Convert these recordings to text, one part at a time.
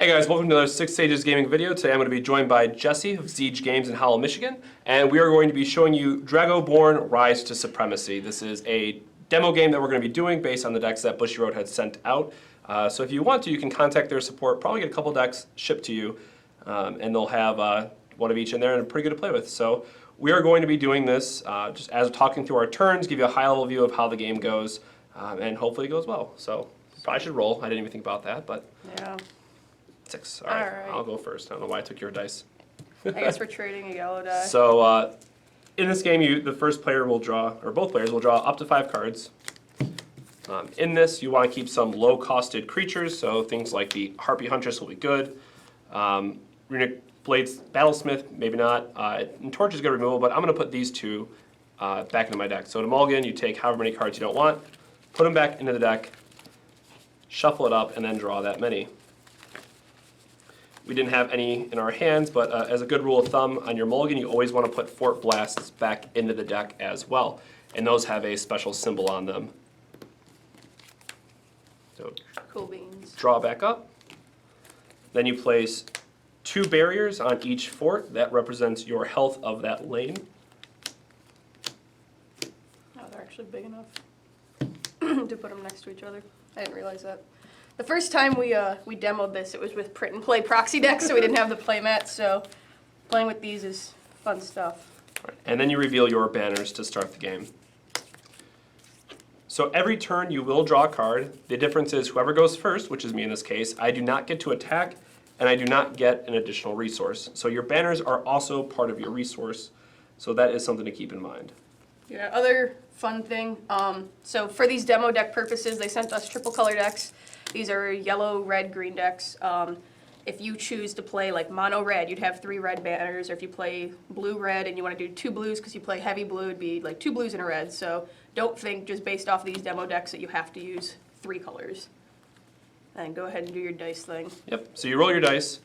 Hey guys, welcome to another 6 Stages Gaming video. Today I'm going to be joined by Jesse of Siege Games in Howell, Michigan, and we are going to be showing you Dragoborne Rise to Supremacy. This is a demo game that we're going to be doing based on the decks that Bushy Road had sent out. So if you want to, you can contact their support, probably get a couple decks shipped to you, and they'll have one of each in there and pretty good to play with. So we are going to be doing this just as talking through our turns, give you a high-level view of how the game goes, and hopefully it goes well. So probably should roll. I didn't even think about that, but... Yeah. 6. All right. I'll go first. I don't know why I took your dice. I guess we're trading a yellow die. So in this game, the first player will draw, or both players will draw up to 5 cards. In this, you want to keep some low-costed creatures, so things like the Harpy Huntress will be good. Runic Blades Battlesmith, maybe not. And Torch is good removal, but I'm going to put these two back into my deck. So to mulligan, you take however many cards you don't want, put them back into the deck, shuffle it up, and then draw that many. We didn't have any in our hands, but as a good rule of thumb, on your mulligan, you always want to put Fort Blasts back into the deck as well. And those have a special symbol on them. So cool beans. Draw back up. Then you place 2 barriers on each fort. That represents your health of that lane. Oh, they're actually big enough to put them next to each other. I didn't realize that. The first time we demoed this, it was with print and play proxy decks, so we didn't have the play mat, so playing with these is fun stuff. Right. And then you reveal your banners to start the game. So every turn you will draw a card. The difference is whoever goes first, which is me in this case, I do not get to attack, and I do not get an additional resource. So your banners are also part of your resource, so that is something to keep in mind. Yeah, other fun thing, so for these demo deck purposes, they sent us triple color decks. These are yellow, red, green decks. If you choose to play like mono red, you'd have 3 red banners, or if you play blue red and you want to do 2 blues because you play heavy blue, it'd be like 2 blues and a red. So don't think just based off these demo decks that you have to use 3 colors. And go ahead and do your dice thing. Yep, so you roll your dice.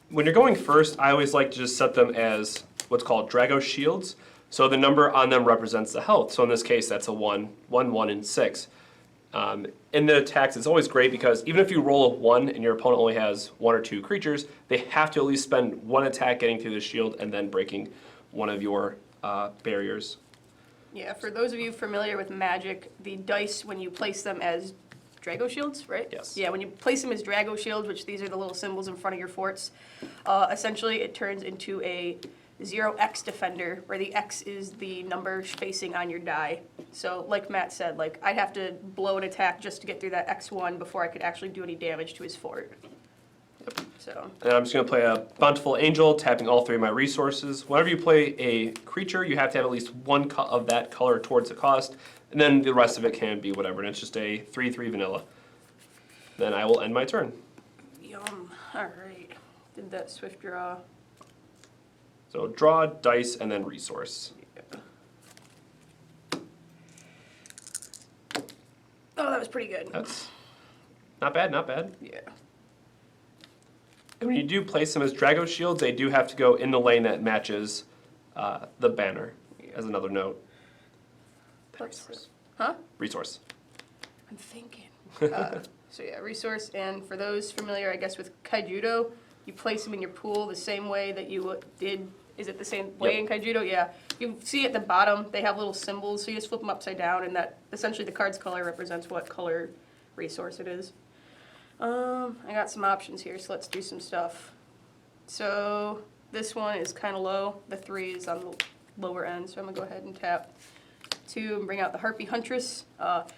When you're going first, I always like to just set them as what's called Drago shields. So the number on them represents the health. So in this case, that's a 1, 1, 1, and 6. In the attacks, it's always great because even if you roll a 1 and your opponent only has 1 or 2 creatures, they have to at least spend 1 attack getting through the shield and then breaking one of your barriers. Yeah, for those of you familiar with Magic, the dice, when you place them as Drago shields, right? Yes. Yeah, when you place them as Drago shields, which these are the little symbols in front of your forts, essentially it turns into a 0x defender, where the X is the number facing on your die. So like Matt said, like I'd have to blow an attack just to get through that X1 before I could actually do any damage to his fort. Yep. So. And I'm just going to play a Bountiful Angel, tapping all 3 of my resources. Whenever you play a creature, you have to have at least 1 of that color towards the cost, and then the rest of it can be whatever, and it's just a 3/3 vanilla. Then I will end my turn. Yum. All right. Did that swift draw. So draw, dice, and then resource. Yeah. Oh, that was pretty good. That's not bad, not bad. Yeah. And when you do place them as Drago shields, they do have to go in the lane that matches the banner, as another note. Resource. Huh? Resource. I'm thinking. So yeah, resource, and for those familiar, I guess, with Kaijudo, you place them in your pool the same way that you did. Is it the same way in Kaijudo? Yeah. You see at the bottom, they have little symbols, so you just flip them upside down, and that essentially the card's color represents what color resource it is. I got some options here, so let's do some stuff. So this one is kind of low. The 3 is on the lower end, so I'm gonna go ahead and tap 2 and bring out the Harpy Huntress.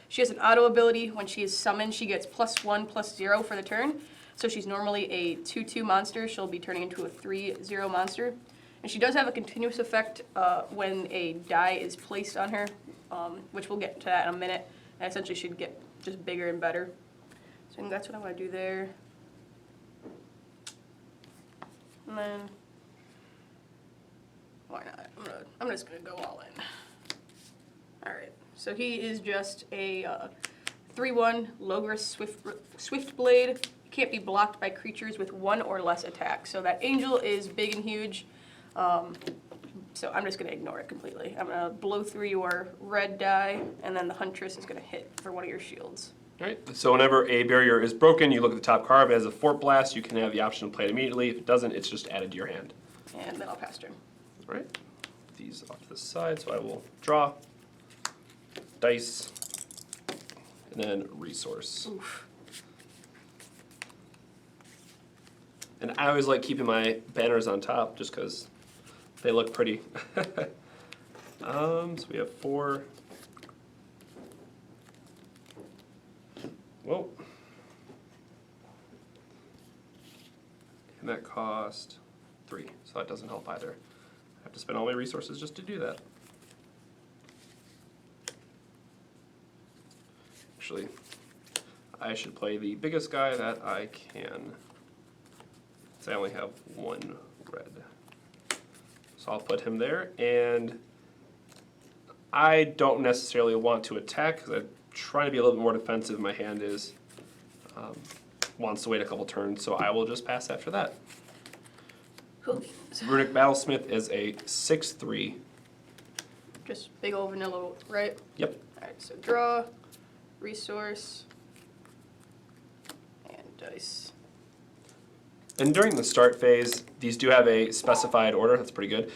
She has an auto ability. When she is summoned, she gets +1/+0 for the turn. So she's normally a 2/2 monster. She'll be turning into a 3/0 monster. And she does have a continuous effect when a die is placed on her, which we'll get to that in a minute. And essentially should get just bigger and better. So I think that's what I'm going to do there. And then, why not? I'm just going to go all in. Alright, so he is just a 3/1 Logris Swift Blade. He can't be blocked by creatures with 1 or less attack. So that angel is big and huge. So I'm just going to ignore it completely. I'm going to blow through your red die, and then the Huntress is going to hit for one of your shields. All right, so whenever a barrier is broken, you look at the top card. If it has a Fort Blast, you can have the option to play it immediately. If it doesn't, it's just added to your hand. And then I'll pass turn. All right, these off to the side, so I will draw, dice, and then resource. Oof. And I always like keeping my banners on top just because they look pretty. So we have 4. Whoa. And that cost 3, so that doesn't help either. I have to spend all my resources just to do that. Actually, I should play the biggest guy that I can. So I only have 1 red. So I'll put him there, and I don't necessarily want to attack because I'm trying to be a little bit more defensive. My hand is wants to wait a couple turns, so I will just pass after that. Cool. Runic Battlesmith is a 6/3. Just big old vanilla, right? Yep. Alright, so draw, resource, and dice. And during the start phase, these do have a specified order. That's pretty good.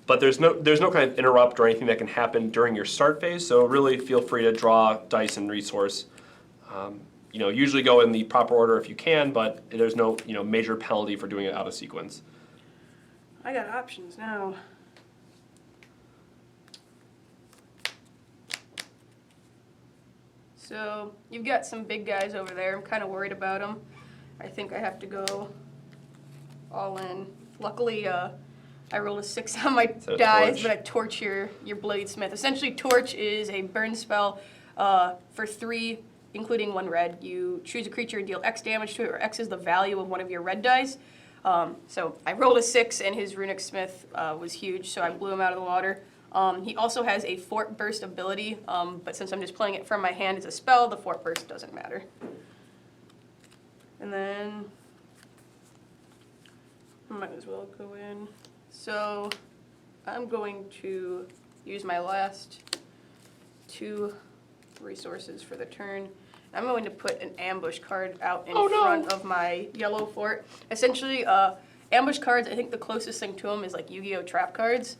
But there's no kind of interrupt or anything that can happen during your start phase. So really feel free to draw dice and resource. Usually go in the proper order if you can, but there's no major penalty for doing it out of sequence. I got options now. So you've got some big guys over there. I'm kind of worried about them. I think I have to go all in. Luckily, I rolled a 6 on my dice, but I torch your Bladesmith. Essentially, torch is a burn spell for 3, including 1 red. You choose a creature and deal X damage to it, or X is the value of one of your red dice. So I rolled a 6, and his Runic Smith was huge, so I blew him out of the water. He also has a Fort Burst ability, but since I'm just playing it from my hand as a spell, the Fort Burst doesn't matter. And then I might as well go in. So I'm going to use my last 2 resources for the turn. I'm going to put an ambush card out in front of my yellow fort. Essentially, ambush cards, I think the closest thing to them is like Yu-Gi-Oh! Trap cards.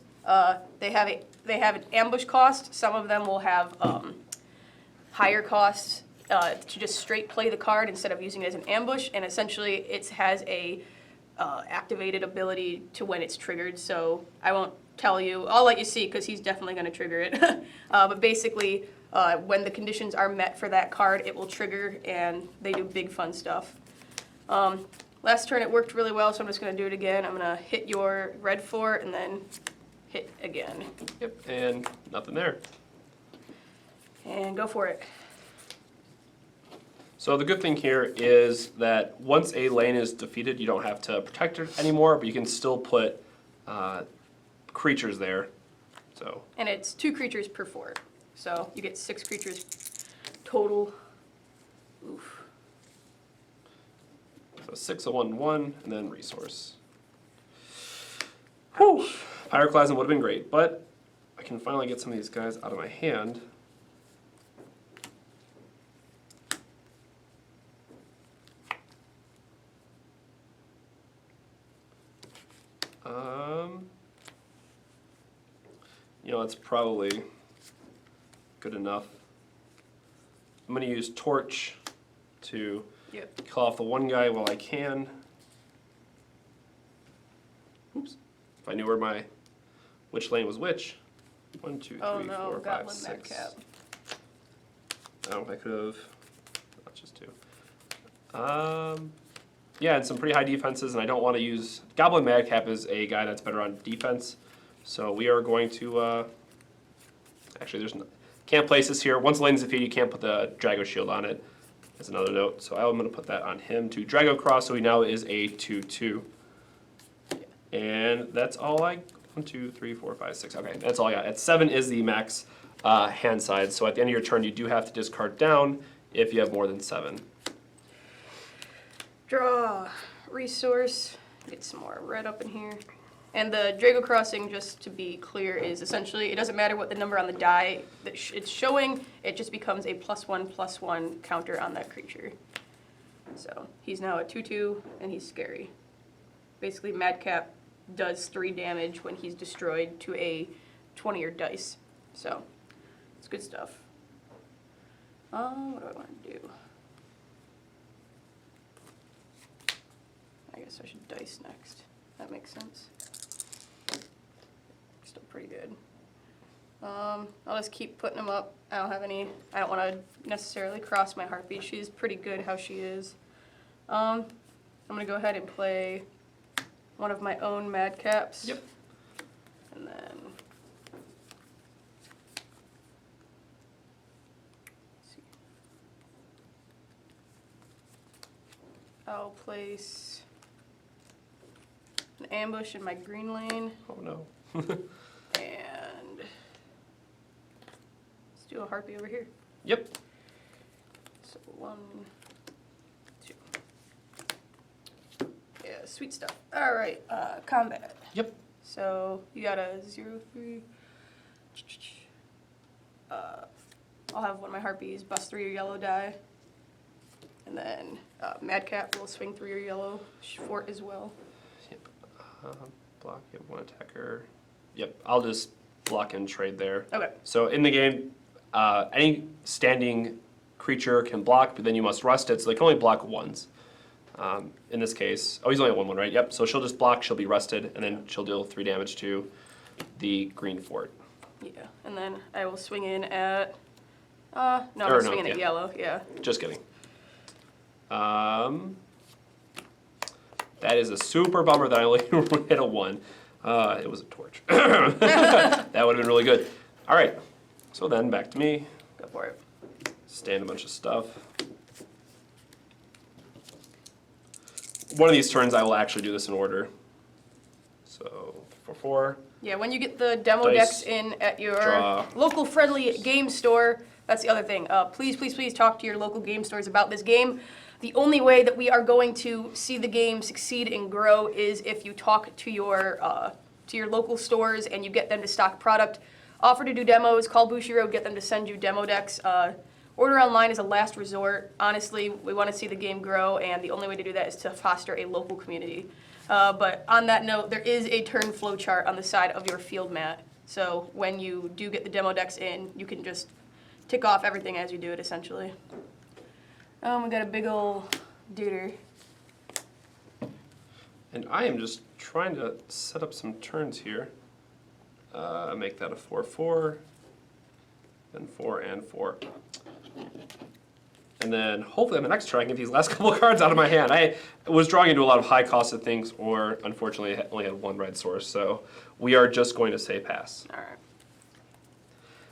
They have an ambush cost. Some of them will have higher costs to just straight play the card instead of using it as an ambush. And essentially, it has a activated ability to when it's triggered. So I won't tell you. I'll let you see because he's definitely going to trigger it. But basically, when the conditions are met for that card, it will trigger, and they do big fun stuff. Last turn it worked really well, so I'm just going to do it again. I'm going to hit your red fort and then hit again. Yep, and nothing there. And go for it. So the good thing here is that once a lane is defeated, you don't have to protect it anymore, but you can still put creatures there. So. And it's 2 creatures per fort. So you get 6 creatures total. Oof. So 6, a 1, 1, and then resource. Whew. Pyroclasm would have been great, but I can finally get some of these guys out of my hand. It's probably good enough. I'm going to use Torch to kill off the one guy while I can. Oops. If I knew where which lane was which. 1, 2, 3, 4, 5, 6. Oh, I could have. Not just 2. Yeah, and some pretty high defenses, and I don't want to use Goblin Madcap is a guy that's better on defense. So we are going to. Actually, can't place this here. Once the lane is defeated, you can't put the Drago Shield on it. As another note, so I'm going to put that on him to Drago Cross, so he now is a 2/2. And that's all I. 1, 2, 3, 4, 5, 6. Okay, that's all I got. At 7 is the max hand size. So at the end of your turn, you do have to discard down if you have more than 7. Draw, resource, get some more red up in here. And the Drago Crossing, just to be clear, is essentially, it doesn't matter what the number on the die that it's showing, it just becomes a +1/+1 counter on that creature. So he's now a 2/2, and he's scary. Basically, Madcap does 3 damage when he's destroyed to a 20 or dice. So, it's good stuff. What do I want to do? I guess I should dice next. That makes sense. Still pretty good. I'll just keep putting them up. I don't want to necessarily cross my Harpy. She's pretty good how she is. I'm going to go ahead and play one of my own Madcaps. Yep. And then... let's see. I'll place an ambush in my green lane. Oh no. And let's do a Harpy over here. Yep. So 1, 2. Yeah, sweet stuff. All right, combat. Yep. So you got a 0/3. I'll have one of my Harpies bust 3 your yellow die. And then Madcap will swing 3 your yellow fort as well. Yep. Block, you have 1 attacker. Yep, I'll just block and trade there. Okay. So in the game, any standing creature can block, but then you must rest it, so they can only block once. In this case, he's only at 1/1, right? Yep, so she'll just block, she'll be rested, and then she'll deal 3 damage to the green fort. Yeah, and then I will swing in at... I'm swinging at yellow, yeah. Just kidding. That is a super bummer that I only hit a 1. It was a torch. That would have been really good. All right, so then back to me. Go for it. Stand a bunch of stuff. One of these turns I will actually do this in order. So 4/4. Yeah, when you get the demo Dice, decks in at your draw. local friendly game store, that's the other thing. Please, please, please talk to your local game stores about this game. The only way that we are going to see the game succeed and grow is if you talk to your local stores and you get them to stock product. Offer to do demos, call Bushiroad, get them to send you demo decks. Order online is a last resort. Honestly, we want to see the game grow, and the only way to do that is to foster a local community. But on that note, there is a turn flowchart on the side of your field mat. So when you do get the demo decks in, you can just tick off everything as you do it, essentially. We got a big ol' duder. And I am just trying to set up some turns here. Make that a 4/4, then 4 and 4. And then hopefully on the next turn I can get these last couple cards out of my hand. I was drawing into a lot of high costed things, or unfortunately I only had 1 red source, so we are just going to say pass. All right.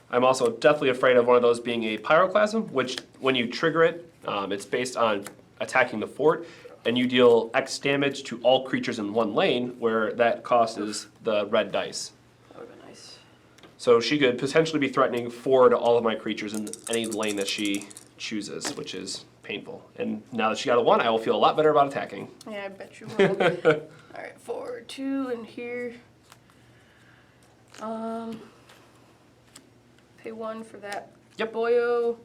I'm also deathly afraid of one of those being a pyroclasm, which when you trigger it, it's based on attacking the fort, and you deal X damage to all creatures in 1 lane, where that cost is the red dice. That would be nice. So she could potentially be threatening 4 to all of my creatures in any lane that she chooses, which is painful. And now that she got a 1, I will feel a lot better about attacking. Yeah, I bet you will. All right, 4, 2 in here. Pay 1 for that. Yep. Boyo.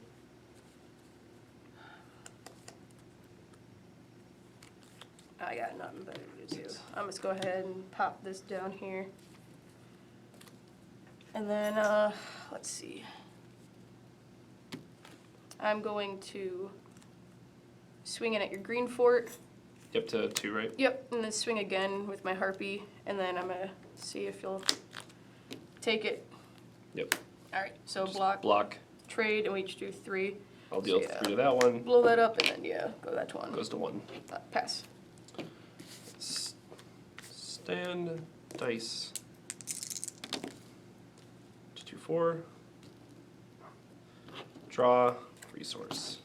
I got nothing better to do. I'm just go ahead and pop this down here. And then, let's see. I'm going to swing in at your green fort. Yep, to 2, right? Yep, and then swing again with my Harpy, and then I'm gonna see if you'll take it. Yep. All right, so block, Block. trade, and we each do 3. I'll deal So, yeah. 3 to that one. Blow that up, and then, yeah, go that to 1. Goes to 1. Pass. Stand, dice. 2, 4. Draw, resource.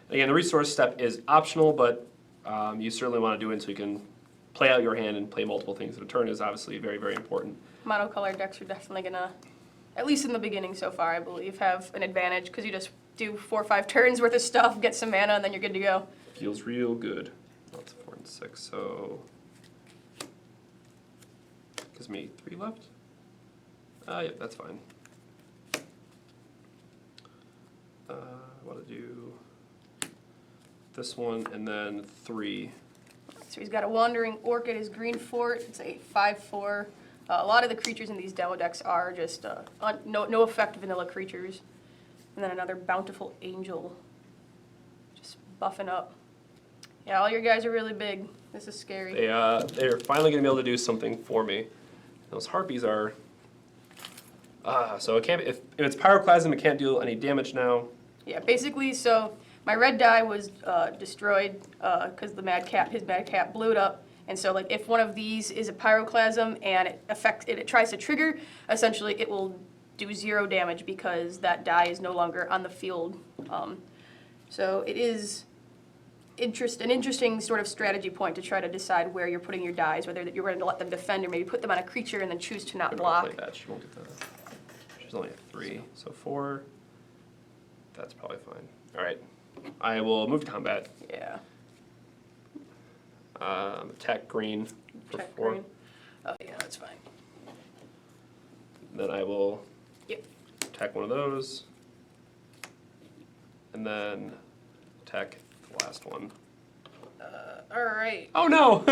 Again, the resource step is optional, but you certainly want to do it so you can play out your hand and play multiple things in a turn is obviously very, very important. Monocolor decks are definitely gonna, at least in the beginning so far, I believe, have an advantage, because you just do 4 or 5 turns worth of stuff, get some mana, and then you're good to go. Feels real good. That's 4 and 6, so Gives me 3 left. Yep, that's fine. I want to do this one and then 3. So he's got a Wandering Orc at his green fort. It's a 5/4. A lot of the creatures in these demo decks are just no effect vanilla creatures. And then another Bountiful Angel. Just buffing up. Yeah, all your guys are really big. This is scary. They're finally going to be able to do something for me. Those Harpies are... so it can't, if it's Pyroclasm, it can't do any damage now. Yeah, basically, so my red die was destroyed because his Mad Cap blew it up. And so, like, if one of these is a Pyroclasm and it tries to trigger, essentially it will do 0 damage because that die is no longer on the field. So it is an interesting sort of strategy point to try to decide where you're putting your dies, whether you're going to let them defend or maybe put them on a creature and then choose to not block. Play that. She won't do that. She's only at 3, so 4. That's probably fine. All right, I will move to combat. Yeah. Attack green for Check 4. green. Oh yeah, that's fine. Then I will Yep. attack one of those, and then attack the last one. All right. Oh no!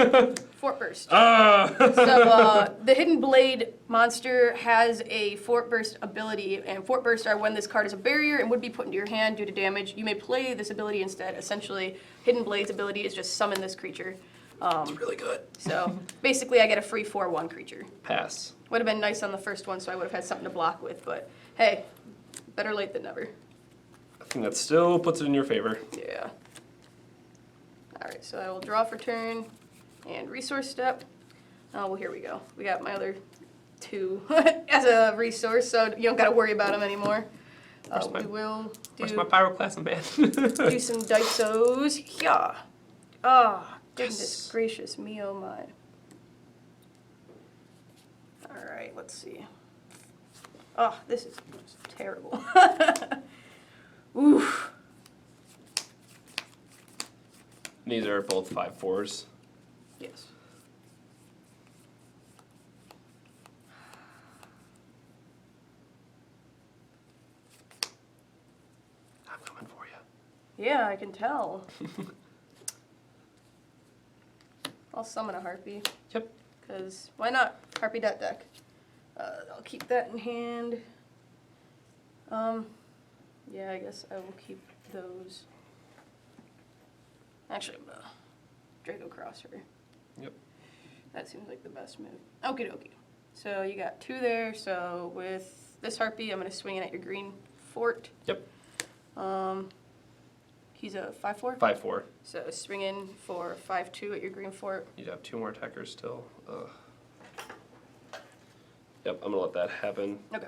Fort Burst. Ah! So the Hidden Blade monster has a Fort Burst ability, and Fort Burst are when this card is a barrier and would be put into your hand due to damage. You may play this ability instead. Essentially, Hidden Blade's ability is just summon this creature. It's really good. So basically, I get a free 4/1 creature. Pass. Would have been nice on the first one, so I would have had something to block with. But hey, better late than never. I think that still puts it in your favor. Yeah. All right, so I will draw for turn and resource step. Oh, well, here we go. We got my other 2 as a resource, so you don't got to worry about them anymore. We will Where's do, my Pyroclasm man? do some dices. Yeah. Ah, goodness Yes. gracious me, oh my. All right, let's see. Oh, this is just terrible. Oof. These are both 5/4s. Yes. I'm coming for you. Yeah, I can tell. I'll summon a Harpy. Yep. Because why not? Harpy deck. I'll keep that in hand. Yeah, I guess I will keep those. Actually, I'm gonna Drago Crosser. Yep. That seems like the best move. Okie dokie. So you got 2 there. So with this Harpy, I'm gonna swing in at your green fort. Yep. He's a 5/4. 5/4. So swing in for 5/2 at your green fort. You'd have 2 more attackers still. Ugh. Yep, I'm gonna let that happen. Okay.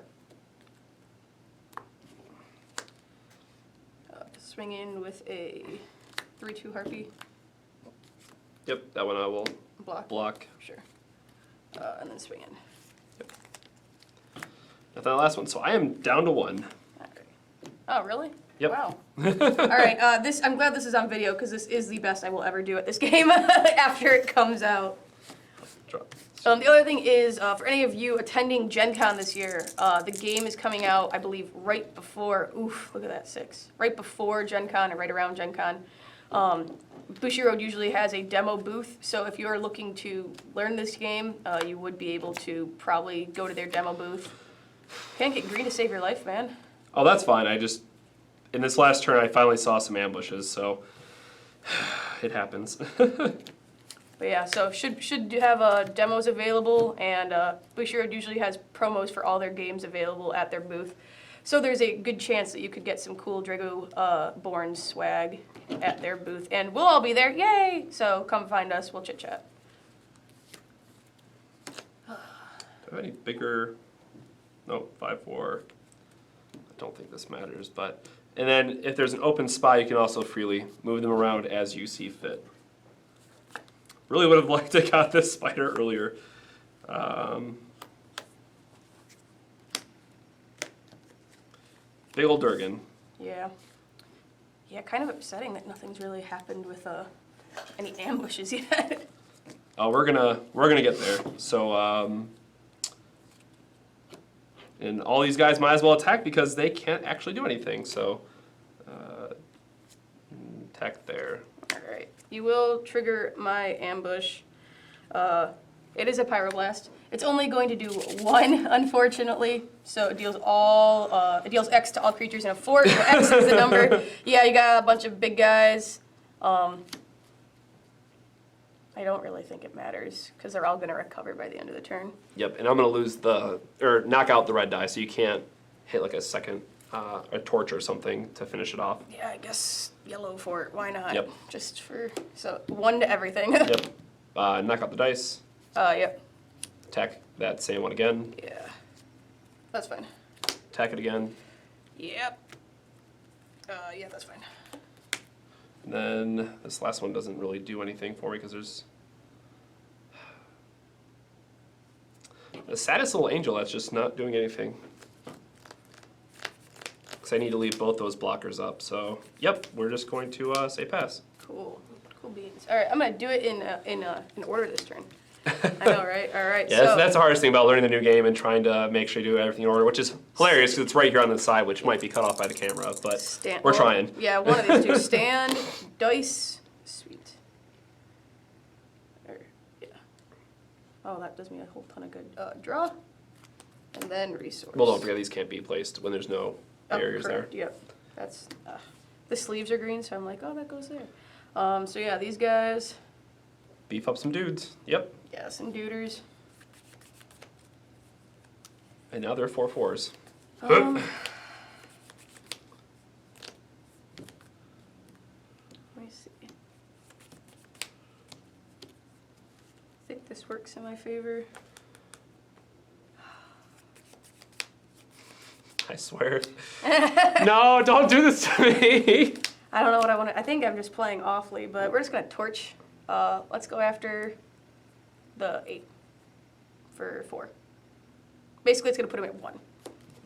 Swing in with a 3/2 Harpy. Yep, that one I will block. Sure. And then swing in. Yep. Nothing on the last one, so I am down to 1. Okay. Oh, really? Yep. Wow. All right. I'm glad this is on video because this is the best I will ever do at this game after it comes out. Drop. The other thing is, for any of you attending Gen Con this year, the game is coming out, I believe, right before, oof, look at that, 6. Right before Gen Con or right around Gen Con. Bushiroad usually has a demo booth, so if you're looking to learn this game, you would be able to probably go to their demo booth. Can't get green to save your life, man. Oh, that's fine. In this last turn, I finally saw some ambushes, so it happens. But yeah, so should have demos available, and Bushiroad usually has promos for all their games available at their booth. So there's a good chance that you could get some cool Dragoborne swag at their booth, and we'll all be there, yay! So come find us, we'll chit chat. Do I have any bigger? No, 5/4. I don't think this matters, but and then if there's an open spot, you can also freely move them around as you see fit. Really would have liked to got this spider earlier. Big old Durgan. Yeah. Yeah, kind of upsetting that nothing's really happened with any ambushes yet. Oh, we're gonna get there. So And all these guys might as well attack because they can't actually do anything. So, attack there. All right. You will trigger my ambush. It is a pyroblast. It's only going to do 1, unfortunately. So it deals it deals X to all creatures in a fort. So X is the number. Yeah, you got a bunch of big guys. I don't really think it matters because they're all going to recover by the end of the turn. Yep, and I'm going to lose knock out the red die, so you can't hit like a second, a torch or something to finish it off. Yeah, I guess yellow fort. Why not? Yep. Just for, so 1 to everything. Yep. Knock out the dice. Yep. Attack that same one again. Yeah. That's fine. Attack it again. Yep. Yeah, that's fine. And then this last one doesn't really do anything for me because there's the saddest little angel that's just not doing anything. Because I need to leave both those blockers up. So, yep, we're just going to say pass. Cool. Cool beans. All right, I'm going to do it in order this turn. I know, right? All right. Yeah, so, that's the hardest thing about learning the new game and trying to make sure you do everything in order, which is hilarious because it's right here on the side, which might be cut off by the camera, but we're trying. Yeah, one of these two. Stand, dice, sweet. Yeah. Oh, that does me a whole ton of good. Draw, and then resource. Well, don't forget these can't be placed when there's no barriers there. Yep. That's the sleeves are green, so I'm like, oh, that goes there. So yeah, these guys. Beef up some dudes. Yep. Yeah, some duders. And now they're 4/4s. Let me see. I think this works in my favor. I swear. No, don't do this to me. I don't know what I want to. I think I'm just playing awfully, but we're just gonna torch. Let's go after the 8 for 4. Basically, it's gonna put him at 1.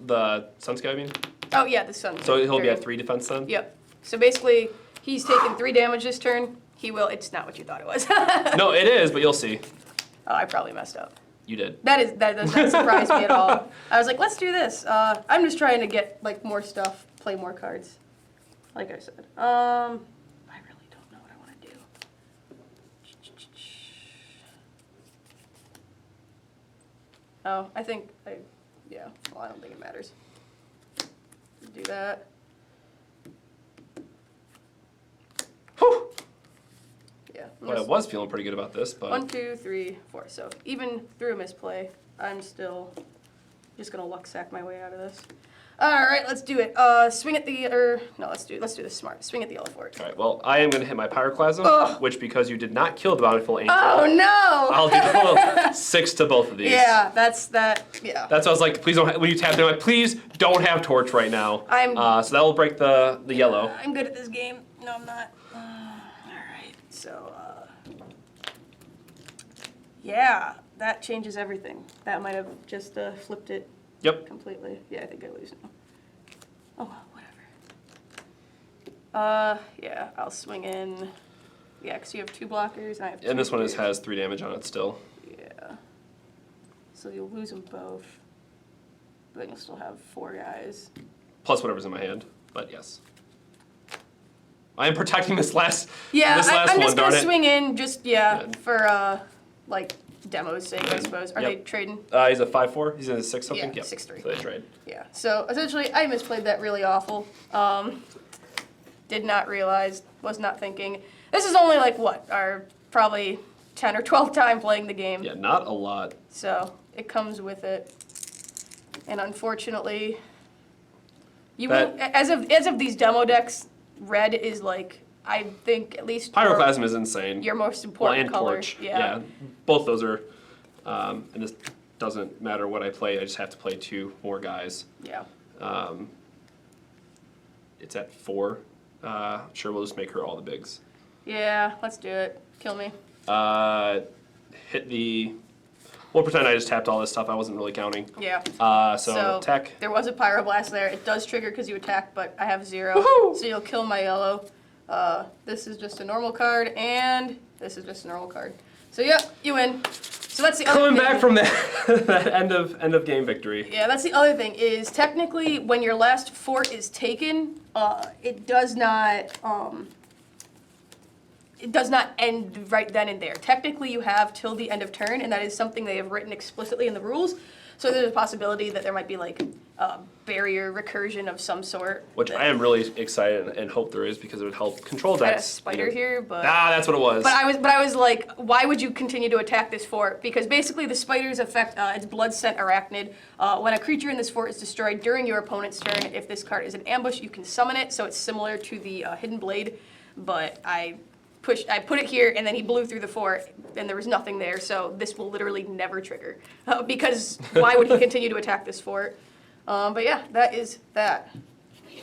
The Sunsky, I mean? Oh yeah, the sun. So he'll be There at you 3 defense then? go. Yep. So basically, he's taken 3 damage this turn. He will. It's not what you thought it was. No, it is, but you'll see. Oh, I probably messed up. You did. That does not surprise me at all. I was like, let's do this. I'm just trying to get like more stuff, play more cards. Like I said. I really don't know what I want to do. Oh, yeah. Well, I don't think it matters. Do that. Whew. Yeah. Well, I was feeling pretty good about this, but 1, 2, 3, 4. So even through a misplay, I'm still just gonna luck sack my way out of this. All right, let's do it. Swing at the let's do this smart. Swing at the yellow fort. all right. Well, I am going to hit my Pyroclasm, Ugh. which because you did not kill the Bountiful Angel, Oh no! I'll do the full 6 to both of these. Yeah, that's that. Yeah. That's why I was like, please don't. When you tap them, like, please don't have torch right now. So that will break the yellow. I'm good at this game. No, I'm not. All right. So yeah, that changes everything. That might have just flipped it. Yep. Completely. Yeah, I think I lose now. Oh well, whatever. Yeah, I'll swing in. Yeah, because you have 2 blockers and I have 2. And this one has 3 damage on it still. Yeah. So you'll lose them both. But then you'll still have 4 guys. Plus whatever's in my hand. But yes. I am protecting this last. Yeah, this last I'm one, just gonna darn it. swing in, just Good. for like demo's sake, I suppose. Are Yep. they trading? He's a 5/4. He's in a 6 something. Yeah, Yep. 6/3. So they trade. Yeah. So essentially, I misplayed that really awful. Did not realize, was not thinking. This is only like what, our probably 10 or 12th time playing the game. Yeah, not a lot. So it comes with it, and unfortunately, you That- won't, as of these demo decks, red is like, I think at least Pyroclasm is insane. your most Well, important and color. torch. Yeah. Both those are. And this doesn't matter what I play. I just have to play 2 more guys. Yeah. It's at 4. Sure, we'll just make her all the bigs. Yeah, let's do it. Kill me. Hit the. We'll pretend I just tapped all this stuff. I wasn't really counting. Yeah. So attack. There was a pyroblast there. It does trigger because you attack, but I have 0. Woohoo! So you'll kill my yellow. This is just a normal card, and this is just a normal card. So yep, you win. So that's the other Coming thing. back from that, that end of game victory. Yeah, that's the other thing, is technically when your last fort is taken, it does not end right then and there. Technically you have till the end of turn, and that is something they have written explicitly in the rules. So there's a possibility that there might be like a barrier recursion of some sort. Which I am really excited and hope there is, because it would help control I had a decks. spider here, but That's what it was. But I was like, why would you continue to attack this fort? Because basically the spiders affect its blood scent arachnid. When a creature in this fort is destroyed during your opponent's turn, if this card is an ambush, you can summon it. So it's similar to the Hidden Blade, but I put it here, and then he blew through the fort, and there was nothing there. So this will literally never trigger, because why would he continue to attack this fort? But yeah, that is that.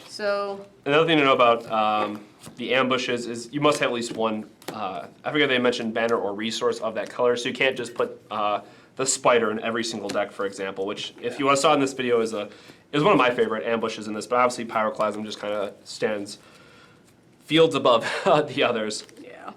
So Another thing to know about the ambushes is you must have at least one, I forget they mentioned banner or resource of that color, so you can't just put the spider in every single deck, for example, which if you saw in this video is one of my favorite ambushes in this, but obviously Pyroclasm just kind of stands fields above the others. yeah.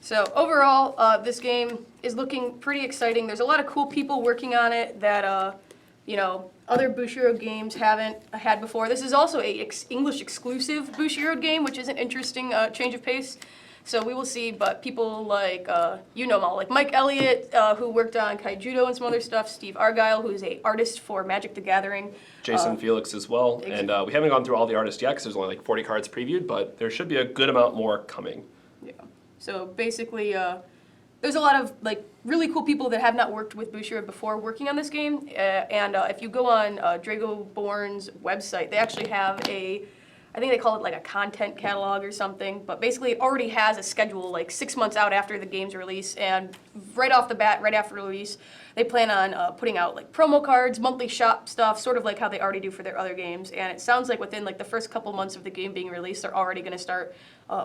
So overall, this game is looking pretty exciting. There's a lot of cool people working on it that, you know, other Bushiroad games haven't had before. This is also a English exclusive Bushiroad game, which is an interesting change of pace. So we will see, but people like, you know them all, like Mike Elliott, who worked on Kaijudo and some other stuff, Steve Argyle, who's an artist for Magic the Gathering. Jason Felix as well, and we haven't gone through all the artists yet because there's only like 40 cards previewed, but there should be a good amount more coming. Yeah. So basically, there's a lot of like really cool people that have not worked with Bushiroad before working on this game, and if you go on Dragoborne's website, they actually have I think they call it like a content catalog or something, but basically it already has a schedule like 6 months out after the game's release, and right off the bat, right after release, they plan on putting out like promo cards, monthly shop stuff, sort of like how they already do for their other games, and it sounds like within like the first couple months of the game being released, they're already going to start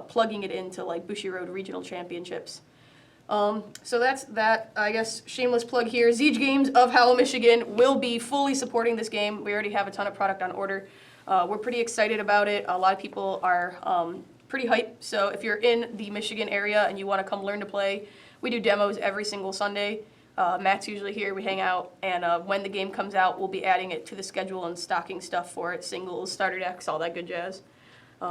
plugging it into like Bushiroad regional championships. So that's that. I guess shameless plug here. Siege Games of Howell, Michigan will be fully supporting this game. We already have a ton of product on order. We're pretty excited about it. A lot of people are pretty hyped. So if you're in the Michigan area and you want to come learn to play, we do demos every single Sunday. Matt's usually here. We hang out, and when the game comes out, we'll be adding it to the schedule and stocking stuff for it, singles, starter decks, all that good jazz. You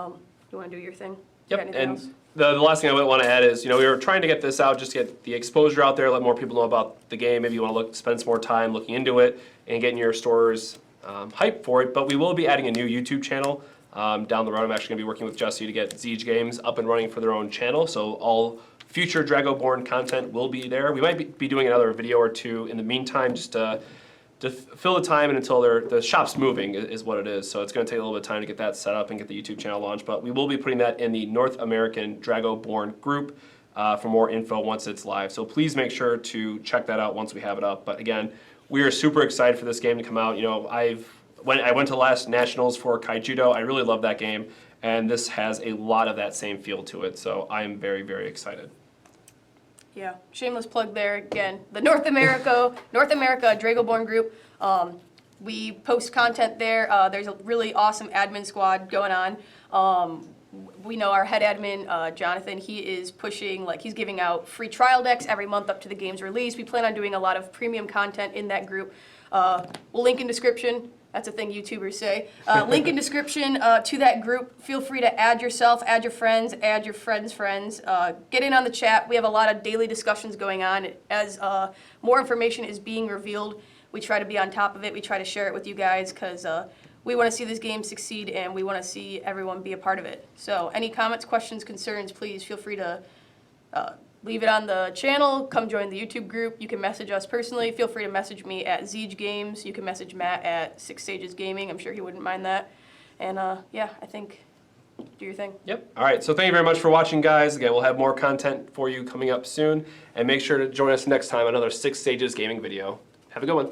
want to do your thing? Yep, Anything and else? the last thing I want to add is, we were trying to get this out, just to get the exposure out there, let more people know about the game. Maybe you want to spend some more time looking into it and getting your stores hyped for it. But we will be adding a new YouTube channel down the road. I'm actually going to be working with Jesse to get Siege Games up and running for their own channel. So all future Dragoborne content will be there. We might be doing another video or two in the meantime, just to fill the time and until the shop's moving is what it is. So it's going to take a little bit of time to get that set up and get the YouTube channel launched. But we will be putting that in the North American Dragoborne group for more info once it's live. So please make sure to check that out once we have it up. But again, we are super excited for this game to come out. I went to last Nationals for Kaijudo. I really love that game, and this has a lot of that same feel to it. So I am very, very excited. Yeah, shameless plug there again. The North America Dragoborne group. We post content there. There's a really awesome admin squad going on. We know our head admin, Jonathan, he is pushing, he's giving out free trial decks every month up to the game's release. We plan on doing a lot of premium content in that group. We'll link in description. That's a thing YouTubers say. Link in description to that group. Feel free to add yourself, add your friends, add your friends' friends. Get in on the chat. We have a lot of daily discussions going on. As more information is being revealed, we try to be on top of it. We try to share it with you guys because we want to see this game succeed and we want to see everyone be a part of it. So any comments, questions, concerns, please feel free to leave it on the channel. Come join the YouTube group. You can message us personally. Feel free to message me at Siege Games. You can message Matt at 6 Stages Gaming. I'm sure he wouldn't mind that. And yeah, I think do your thing. Yep. All right. So thank you very much for watching, guys. Again, we'll have more content for you coming up soon. And make sure to join us next time on another 6 Stages Gaming video. Have a good one.